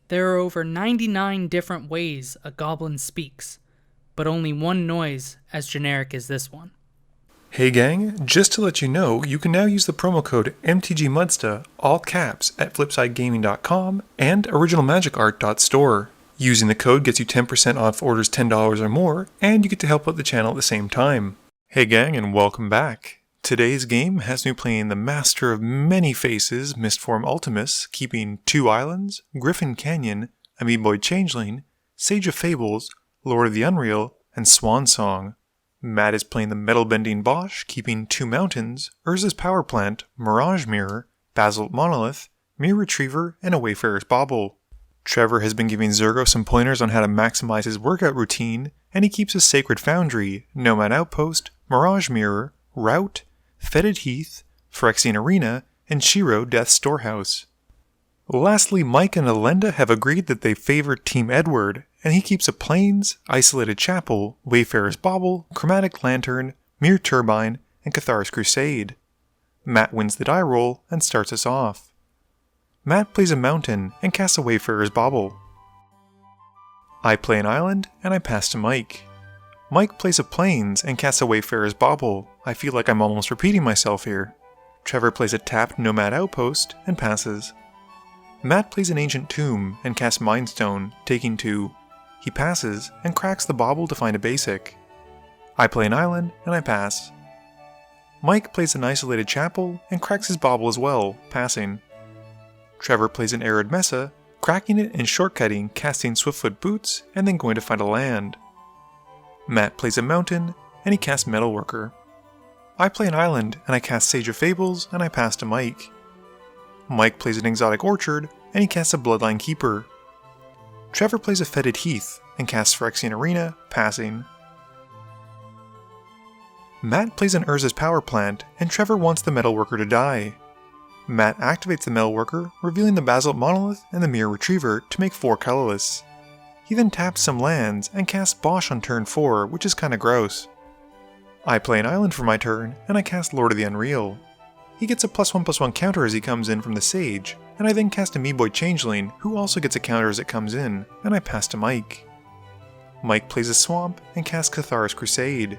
There are over 99 different ways a goblin speaks, but only one noise as generic as this one. Hey gang, just to let you know, you can now use the promo code MTGMudsta, all caps, at flipsidegaming.com and originalmagicart.store. Using the code gets you 10% off orders $10 or more, and you get to help out the channel at the same time. Hey gang, and welcome back. Today's game has me playing the master of many faces, Mistform Ultimus, keeping 2 islands, Griffin Canyon, Amoeboid Changeling, Sage of Fables, Lord of the Unreal, and Swan Song. Matt is playing the metal-bending Bosh, keeping 2 mountains, Urza's Power Plant, Mirage Mirror, Basalt Monolith, Mirror Retriever, and a Wayfarer's Bauble. Trevor has been giving Zurgo some pointers on how to maximize his workout routine, and he keeps a Sacred Foundry, Nomad Outpost, Mirage Mirror, Route, Fetid Heath, Phyrexian Arena, and Shiro Death's Storehouse. Lastly, Mike and Elenda have agreed that they favor Team Edward, and he keeps a Plains, Isolated Chapel, Wayfarer's Bauble, Chromatic Lantern, Mere Turbine, and Cathar's Crusade. Matt wins the die roll and starts us off. Matt plays a mountain and casts a Wayfarer's Bauble. I play an island and I pass to Mike. Mike plays a Plains and casts a Wayfarer's Bauble. I feel like I'm almost repeating myself here. Trevor plays a tapped Nomad Outpost and passes. Matt plays an Ancient Tomb and casts Mind Stone, taking 2. He passes and cracks the Bauble to find a basic. I play an island and I pass. Mike plays an Isolated Chapel and cracks his Bauble as well, passing. Trevor plays an Arid Mesa, cracking it and shortcutting, casting Swiftfoot Boots, and then going to find a land. Matt plays a mountain and he casts Metalworker. I play an island and I cast Sage of Fables and I pass to Mike. Mike plays an Exotic Orchard, and he casts a Bloodline Keeper. Trevor plays a Fetid Heath, and casts Phyrexian Arena, passing. Matt plays an Urza's Power Plant, and Trevor wants the Metalworker to die. Matt activates the Metalworker, revealing the Basalt Monolith and the Mirror Retriever to make 4 colorless. He then taps some lands, and casts Bosh on turn 4, which is kinda gross. I play an island for my turn, and I cast Lord of the Unreal. He gets a +1/+1 counter as he comes in from the Sage, and I then cast Amoeboid Changeling, who also gets a counter as it comes in, and I pass to Mike. Mike plays a Swamp and casts Cathar's Crusade.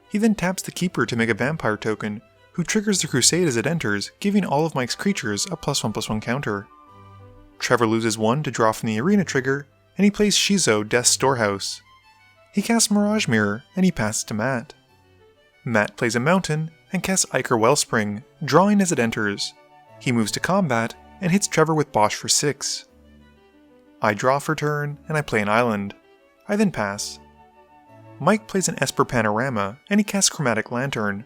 He then taps the Keeper to make a Vampire token, who triggers the Crusade as it enters, giving all of Mike's creatures a +1/+1 counter. Trevor loses 1 to draw from the Arena trigger, and he plays Shizo Death's Storehouse. He casts Mirage Mirror, and he passes to Matt. Matt plays a mountain and casts Ichor Wellspring, drawing as it enters. He moves to combat and hits Trevor with Bosh for 6. I draw for turn and I play an island. I then pass. Mike plays an Esper Panorama and he casts Chromatic Lantern.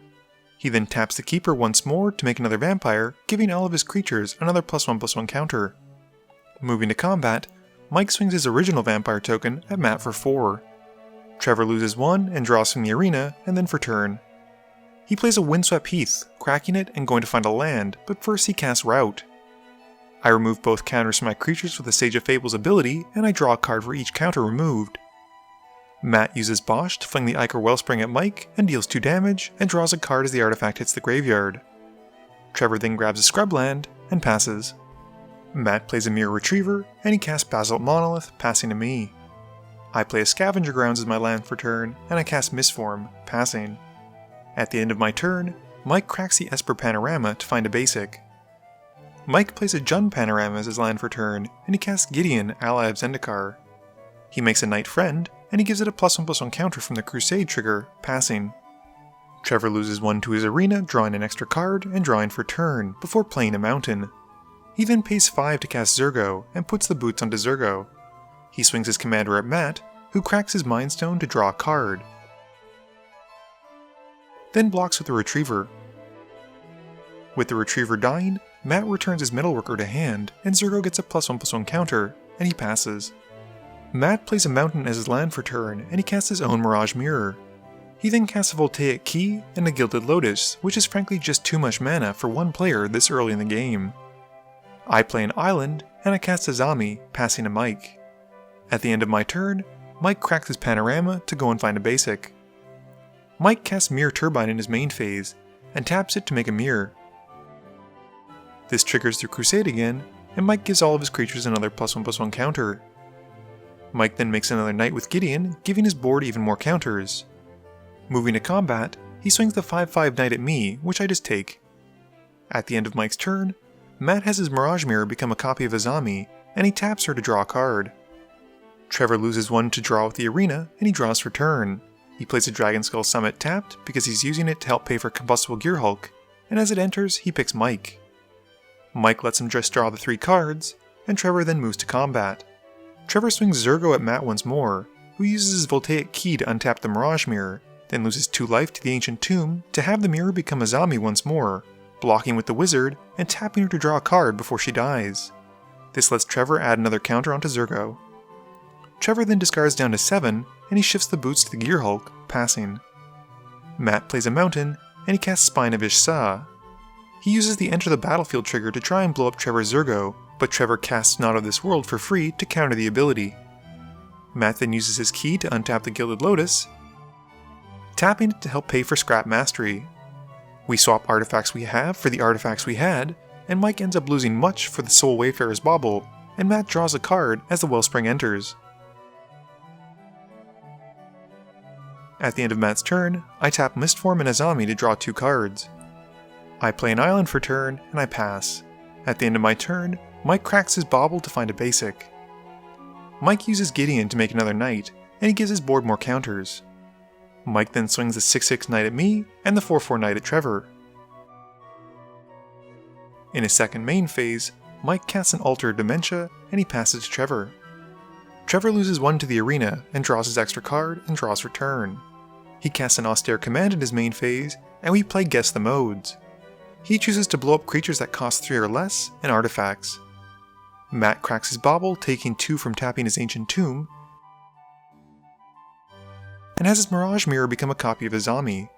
He then taps the Keeper once more to make another vampire, giving all of his creatures another +1/+1 counter. Moving to combat, Mike swings his original vampire token at Matt for 4. Trevor loses 1 and draws from the arena, and then for turn. He plays a Windswept Heath, cracking it and going to find a land, but first he casts Route. I remove both counters from my creatures with the Sage of Fables ability, and I draw a card for each counter removed. Matt uses Bosh to fling the Ichor Wellspring at Mike and deals 2 damage, and draws a card as the artifact hits the graveyard. Trevor then grabs a Scrubland and passes. Matt plays a Mirror Retriever, and he casts Basalt Monolith, passing to me. I play a Scavenger Grounds as my land for turn, and I cast Mistform, passing. At the end of my turn, Mike cracks the Esper Panorama to find a basic. Mike plays a Jund Panorama as his land for turn, and he casts Gideon, ally of Zendikar. He makes a Knight Friend, and he gives it a +1/+1 counter from the Crusade trigger, passing. Trevor loses 1 to his arena, drawing an extra card, and drawing for turn, before playing a mountain. He then pays 5 to cast Zurgo, and puts the boots onto Zurgo. He swings his commander at Matt, who cracks his Mind Stone to draw a card. Then blocks with the Retriever. With the Retriever dying, Matt returns his Metalworker to hand, and Zurgo gets a +1/+1 counter, and he passes. Matt plays a mountain as his land for turn, and he casts his own Mirage Mirror. He then casts a Voltaic Key and a Gilded Lotus, which is frankly just too much mana for one player this early in the game. I play an island, and I cast Azami, passing to Mike. At the end of my turn, Mike cracks his Panorama to go and find a basic. Mike casts Mirror Turbine in his main phase, and taps it to make a mirror. This triggers the Crusade again, and Mike gives all of his creatures another +1/+1 counter. Mike then makes another knight with Gideon, giving his board even more counters. Moving to combat, he swings the 5/5 knight at me, which I just take. At the end of Mike's turn, Matt has his Mirage Mirror become a copy of Azami, and he taps her to draw a card. Trevor loses one to draw with the Arena, and he draws for turn. He plays a Dragon Skull Summit tapped because he's using it to help pay for Combustible Gear Hulk, and as it enters, he picks Mike. Mike lets him just draw the 3 cards, and Trevor then moves to combat. Trevor swings Zurgo at Matt once more, who uses his Voltaic Key to untap the Mirage Mirror, then loses 2 life to the Ancient Tomb to have the mirror become Azami once more, blocking with the Wizard and tapping her to draw a card before she dies. This lets Trevor add another counter onto Zurgo. Trevor then discards down to 7, and he shifts the boots to the Gear Hulk, passing. Matt plays a Mountain, and he casts Spine of Ish-Sa. He uses the Enter the Battlefield trigger to try and blow up Trevor's Zurgo, but Trevor casts Not of This World for free to counter the ability. Matt then uses his key to untap the Gilded Lotus, tapping it to help pay for Scrap Mastery. We swap artifacts we have for the artifacts we had, and Mike ends up losing much for the Soul Wayfarer's Bauble, and Matt draws a card as the Wellspring enters. At the end of Matt's turn, I tap Mistform and Azami to draw 2 cards. I play an island for turn, and I pass. At the end of my turn, Mike cracks his Bauble to find a basic. Mike uses Gideon to make another knight, and he gives his board more counters. Mike then swings the 6/6 knight at me, and the 4/4 knight at Trevor. In his second main phase, Mike casts an Altar of Dementia, and he passes to Trevor. Trevor loses 1 to the Arena, and draws his extra card, and draws for turn. He casts an Austere Command in his main phase, and we play Guess the Modes. He chooses to blow up creatures that cost 3 or less, and artifacts. Matt cracks his Bauble, taking 2 from tapping his Ancient Tomb, and has his Mirage Mirror become a copy of Azami.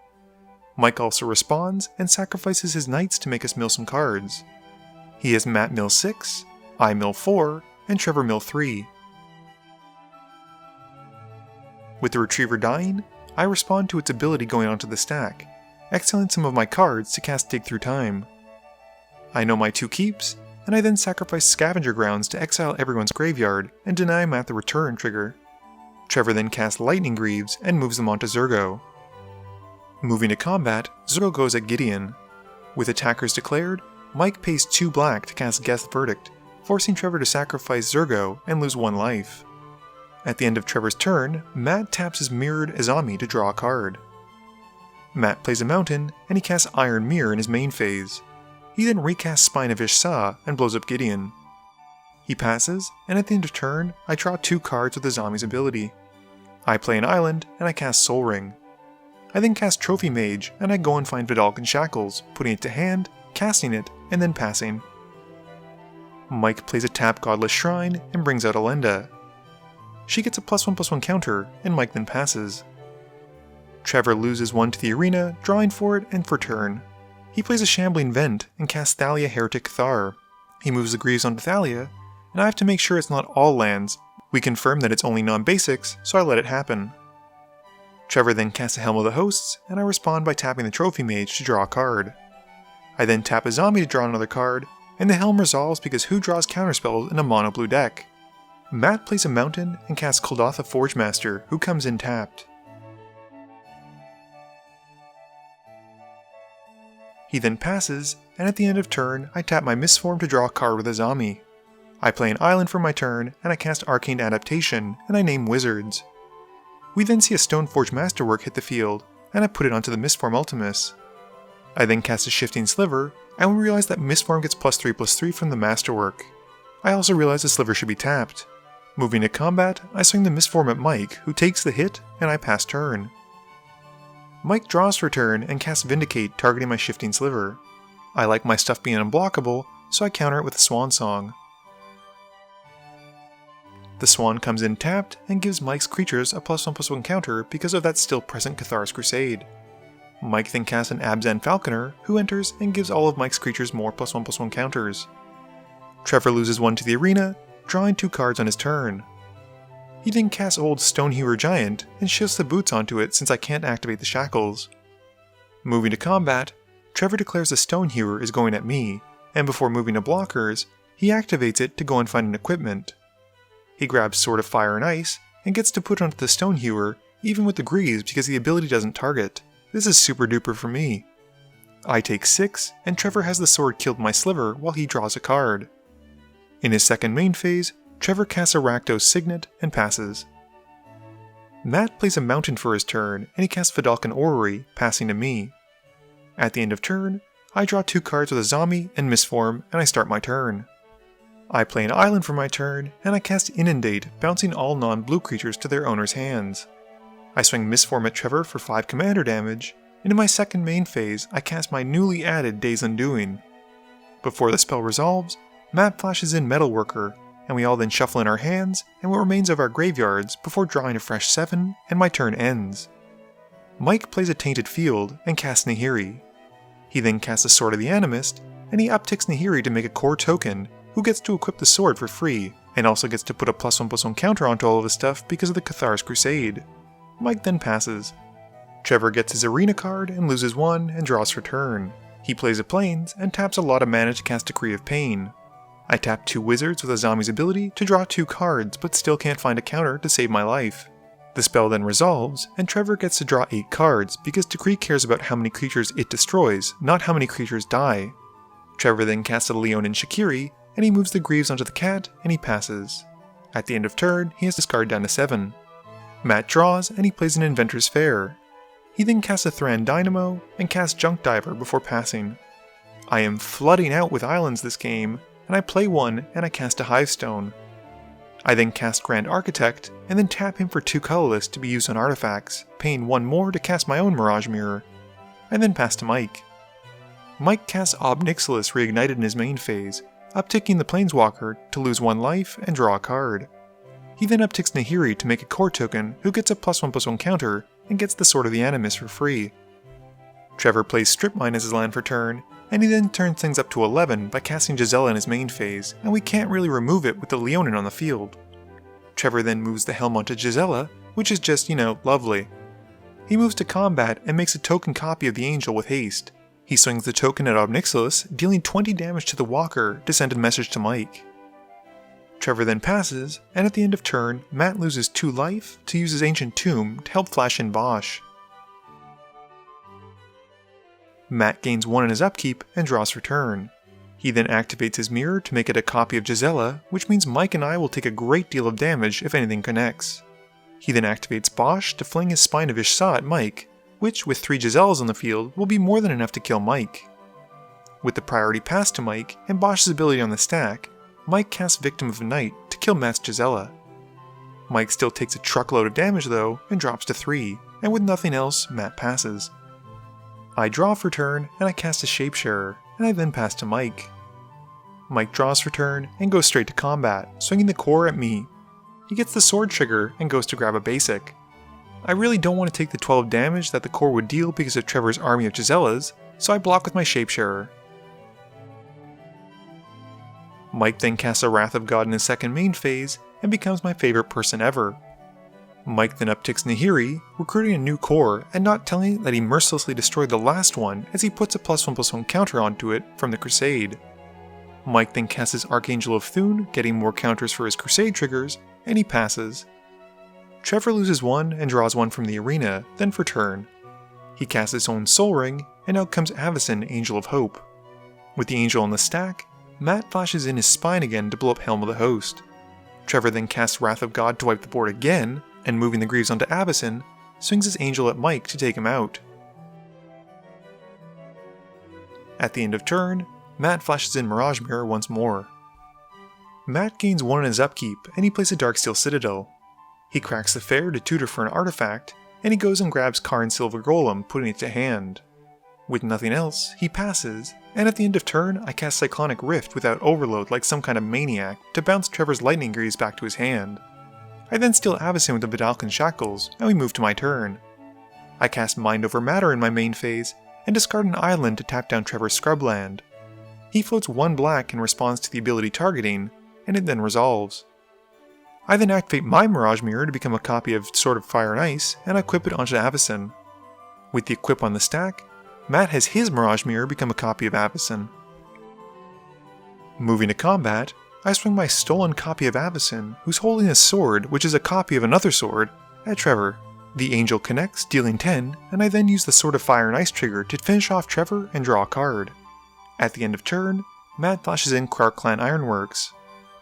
Mike also responds, and sacrifices his knights to make us mill some cards. He has Matt mill 6, I mill 4, and Trevor mill 3. With the Retriever dying, I respond to its ability going onto the stack, exiling some of my cards to cast Dig Through Time. I know my 2 keeps, and I then sacrifice Scavenger Grounds to exile everyone's graveyard and deny Matt the return trigger. Trevor then casts Lightning Greaves and moves them onto Zurgo. Moving to combat, Zurgo goes at Gideon. With attackers declared, Mike pays 2 black to cast Guess Verdict, forcing Trevor to sacrifice Zurgo and lose 1 life. At the end of Trevor's turn, Matt taps his mirrored Azami to draw a card. Matt plays a Mountain, and he casts Iron Mirror in his main phase. He then recasts Spine of Ish-Sa and blows up Gideon. He passes, and at the end of turn, I draw 2 cards with Azami's ability. I play an island, and I cast Soul Ring. I then cast Trophy Mage, and I go and find Vidalcan Shackles, putting it to hand, casting it, and then passing. Mike plays a tap Godless Shrine, and brings out Elenda. She gets a +1/+1 counter, and Mike then passes. Trevor loses 1 to the Arena, drawing for it and for turn. He plays a Shambling Vent, and casts Thalia Heretic Thar. He moves the Greaves onto Thalia, and I have to make sure it's not all lands. We confirm that it's only non-basics, so I let it happen. Trevor then casts a Helm of the Hosts, and I respond by tapping the Trophy Mage to draw a card. I then tap a Zombie to draw another card, and the Helm resolves because who draws counterspells in a mono-blue deck? Matt plays a Mountain and casts Kuldotha Forgemaster, who comes in tapped. He then passes, and at the end of turn, I tap my Mistform to draw a card with Azami. I play an island for my turn, and I cast Arcane Adaptation, and I name Wizards. We then see a Stoneforge Masterwork hit the field, and I put it onto the Mistform Ultimus. I then cast a Shifting Sliver, and we realize that Mistform gets +3/+3 from the Masterwork. I also realize the Sliver should be tapped. Moving to combat, I swing the Mistform at Mike, who takes the hit, and I pass turn. Mike draws for turn and casts Vindicate, targeting my Shifting Sliver. I like my stuff being unblockable, so I counter it with a Swan Song. The Swan comes in tapped and gives Mike's creatures a +1/+1 counter because of that still present Cathar's Crusade. Mike then casts an Abzan Falconer, who enters and gives all of Mike's creatures more +1/+1 counters. Trevor loses 1 to the Arena, drawing 2 cards on his turn. He then casts old Stonehewer Giant and shifts the boots onto it since I can't activate the shackles. Moving to combat, Trevor declares the Stonehewer is going at me, and before moving to blockers, he activates it to go and find an equipment. He grabs Sword of Fire and Ice, and gets to put onto the Stone Hewer, even with the Greaves because the ability doesn't target. This is super duper for me. I take 6, and Trevor has the sword killed my Sliver while he draws a card. In his second main phase, Trevor casts a Rakdos Signet and passes. Matt plays a Mountain for his turn, and he casts Vidalcan Orrery, passing to me. At the end of turn, I draw 2 cards with a Zombie and Mistform, and I start my turn. I play an island for my turn, and I cast Inundate, bouncing all non-blue creatures to their owner's hands. I swing Mistform at Trevor for 5 commander damage, and in my second main phase, I cast my newly added Days Undoing. Before the spell resolves, Matt flashes in Metalworker, and we all then shuffle in our hands and what remains of our graveyards before drawing a fresh 7, and my turn ends. Mike plays a Tainted Field and casts Nahiri. He then casts a Sword of the Animist, and he upticks Nahiri to make a core token, who gets to equip the sword for free, and also gets to put a +1/+1 counter onto all of his stuff because of the Cathar's Crusade. Mike then passes. Trevor gets his Arena card and loses 1 and draws for turn. He plays a Plains and taps a lot of mana to cast Decree of Pain. I tap 2 wizards with a zombie's ability to draw 2 cards, but still can't find a counter to save my life. The spell then resolves, and Trevor gets to draw 8 cards because Decree cares about how many creatures it destroys, not how many creatures die. Trevor then casts a Leonin Shakiri, and he moves the Greaves onto the cat, and he passes. At the end of turn, he has discard down to 7. Matt draws, and he plays an Inventor's Fair. He then casts a Thran Dynamo, and casts Junk Diver before passing. I am flooding out with islands this game, and I play 1, and I cast a Hivestone. I then cast Grand Architect, and then tap him for 2 colorless to be used on artifacts, paying 1 more to cast my own Mirage Mirror. I then pass to Mike. Mike casts Ob Nixilis Reignited in his main phase, upticking the Planeswalker to lose 1 life and draw a card. He then upticks Nahiri to make a core token who gets a +1/+1 counter and gets the Sword of the Animist for free. Trevor plays Strip Mine as his land for turn, and he then turns things up to 11 by casting Gisela in his main phase, and we can't really remove it with the Leonin on the field. Trevor then moves the helm onto Gisela, which is just, lovely. He moves to combat and makes a token copy of the Angel with haste. He swings the token at Ob Nixilis, dealing 20 damage to the Walker to send a message to Mike. Trevor then passes, and at the end of turn, Matt loses 2 life to use his Ancient Tomb to help flash in Bosh. Matt gains 1 in his upkeep and draws for turn. He then activates his mirror to make it a copy of Gisela, which means Mike and I will take a great deal of damage if anything connects. He then activates Bosh to fling his Spine of Ish-Sah at Mike, which, with 3 Giselas on the field, will be more than enough to kill Mike. With the priority pass to Mike and Bosh's ability on the stack, Mike casts Victim of Night to kill Matt's Gisela. Mike still takes a truckload of damage though, and drops to 3, and with nothing else, Matt passes. I draw for turn, and I cast a Shapesharer, and I then pass to Mike. Mike draws for turn, and goes straight to combat, swinging the core at me. He gets the sword trigger, and goes to grab a basic. I really don't want to take the 12 damage that the core would deal because of Trevor's army of Giselas, so I block with my Shapesharer. Mike then casts a Wrath of God in his second main phase, and becomes my favorite person ever. Mike then upticks Nahiri, recruiting a new core and not telling that he mercilessly destroyed the last one as he puts a +1/+1 counter onto it from the Crusade. Mike then casts his Archangel of Thune, getting more counters for his Crusade triggers, and he passes. Trevor loses 1 and draws 1 from the arena, then for turn. He casts his own Soul Ring, and out comes Avacyn, Angel of Hope. With the Angel on the stack, Matt flashes in his Spine again to blow up Helm of the Host. Trevor then casts Wrath of God to wipe the board again, and moving the Greaves onto Avacyn, swings his Angel at Mike to take him out. At the end of turn, Matt flashes in Mirage Mirror once more. Matt gains 1 in his upkeep, and he plays a Darksteel Citadel. He cracks the Fair to tutor for an artifact, and he goes and grabs Karn Silver Golem, putting it to hand. With nothing else, he passes, and at the end of turn, I cast Cyclonic Rift without overload like some kind of maniac to bounce Trevor's Lightning Greaves back to his hand. I then steal Avacyn with the Vidalcan Shackles, and we move to my turn. I cast Mind Over Matter in my main phase, and discard an island to tap down Trevor's Scrubland. He floats 1 black in response to the ability targeting, and it then resolves. I then activate my Mirage Mirror to become a copy of Sword of Fire and Ice, and I equip it onto Avacyn. With the equip on the stack, Matt has his Mirage Mirror become a copy of Avacyn. Moving to combat, I swing my stolen copy of Avacyn, who's holding a sword which is a copy of another sword, at Trevor. The Angel connects, dealing 10, and I then use the Sword of Fire and Ice trigger to finish off Trevor and draw a card. At the end of turn, Matt flashes in Clark Clan Ironworks.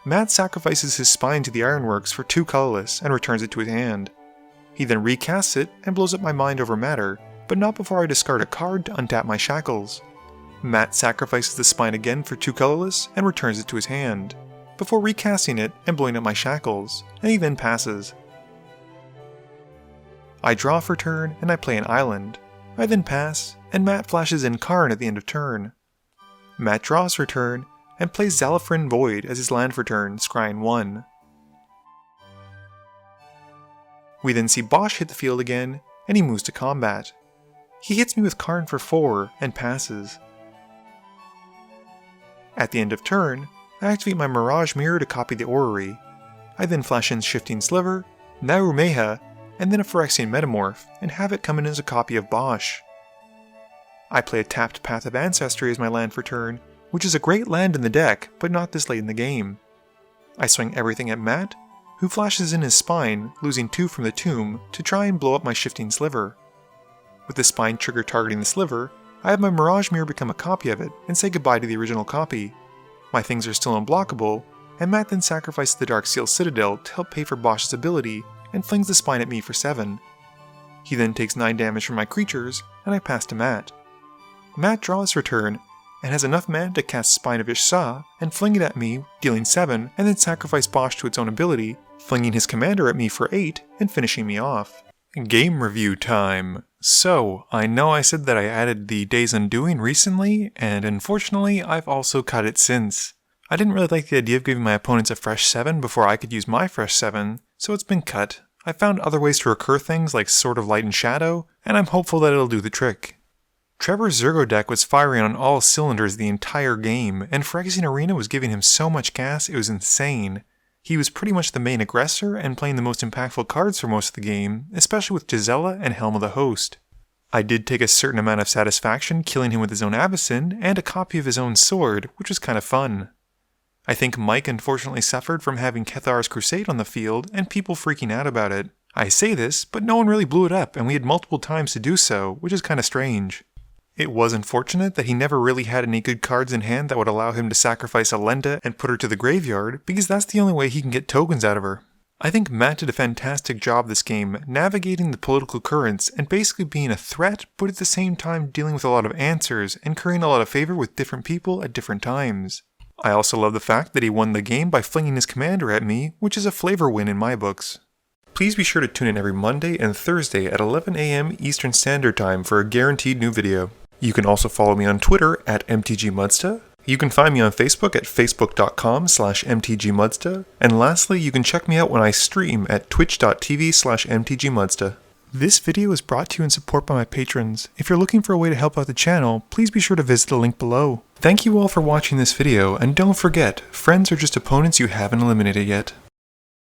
Matt sacrifices his spine to the Ironworks for 2 colorless and returns it to his hand. He then recasts it and blows up my mind over matter, but not before I discard a card to untap my shackles. Matt sacrifices the spine again for 2 colorless and returns it to his hand, before recasting it and blowing up my shackles, and he then passes. I draw for turn and I play an island. I then pass, and Matt flashes in Karn at the end of turn. Matt draws for turn and plays Zalafrin Void as his land for turn, scrying 1. We then see Bosh hit the field again, and he moves to combat. He hits me with Karn for 4 and passes. At the end of turn, I activate my Mirage Mirror to copy the Orrery. I then flash in Shifting Sliver, Narumeha, and then a Phyrexian Metamorph, and have it come in as a copy of Bosh. I play a tapped Path of Ancestry as my land for turn, which is a great land in the deck, but not this late in the game. I swing everything at Matt, who flashes in his Spine, losing 2 from the Tomb, to try and blow up my Shifting Sliver. With the Spine trigger targeting the Sliver, I have my Mirage Mirror become a copy of it, and say goodbye to the original copy. My things are still unblockable, and Matt then sacrifices the Darksteel Citadel to help pay for Bosh's ability, and flings the Spine at me for 7. He then takes 9 damage from my creatures, and I pass to Matt. Matt draws for turn, and has enough mana to cast Spine of Ishsa, and fling it at me, dealing 7, and then sacrifice Bosh to its own ability, flinging his commander at me for 8, and finishing me off. Game review time. So, I know I said that I added the Days Undoing recently, and unfortunately I've also cut it since. I didn't really like the idea of giving my opponents a fresh 7 before I could use my fresh 7, so it's been cut. I found other ways to recur things like Sword of Light and Shadow, and I'm hopeful that it'll do the trick. Trevor's Zurgo deck was firing on all cylinders the entire game, and Phyrexian Arena was giving him so much gas it was insane. He was pretty much the main aggressor and playing the most impactful cards for most of the game, especially with Gisela and Helm of the Host. I did take a certain amount of satisfaction killing him with his own Avacyn and a copy of his own sword, which was kind of fun. I think Mike unfortunately suffered from having Kethar's Crusade on the field and people freaking out about it. I say this, but no one really blew it up and we had multiple times to do so, which is kind of strange. It was unfortunate that he never really had any good cards in hand that would allow him to sacrifice Elenda and put her to the graveyard, because that's the only way he can get tokens out of her. I think Matt did a fantastic job this game, navigating the political currents and basically being a threat, but at the same time dealing with a lot of answers and currying a lot of favor with different people at different times. I also love the fact that he won the game by flinging his commander at me, which is a flavor win in my books. Please be sure to tune in every Monday and Thursday at 11 AM Eastern Standard Time for a guaranteed new video. You can also follow me on Twitter at MTGMudsta. You can find me on Facebook at facebook.com/MTGMudsta. And lastly, you can check me out when I stream at twitch.tv/MTGMudsta. This video is brought to you in support by my patrons. If you're looking for a way to help out the channel, please be sure to visit the link below. Thank you all for watching this video, and don't forget, friends are just opponents you haven't eliminated yet.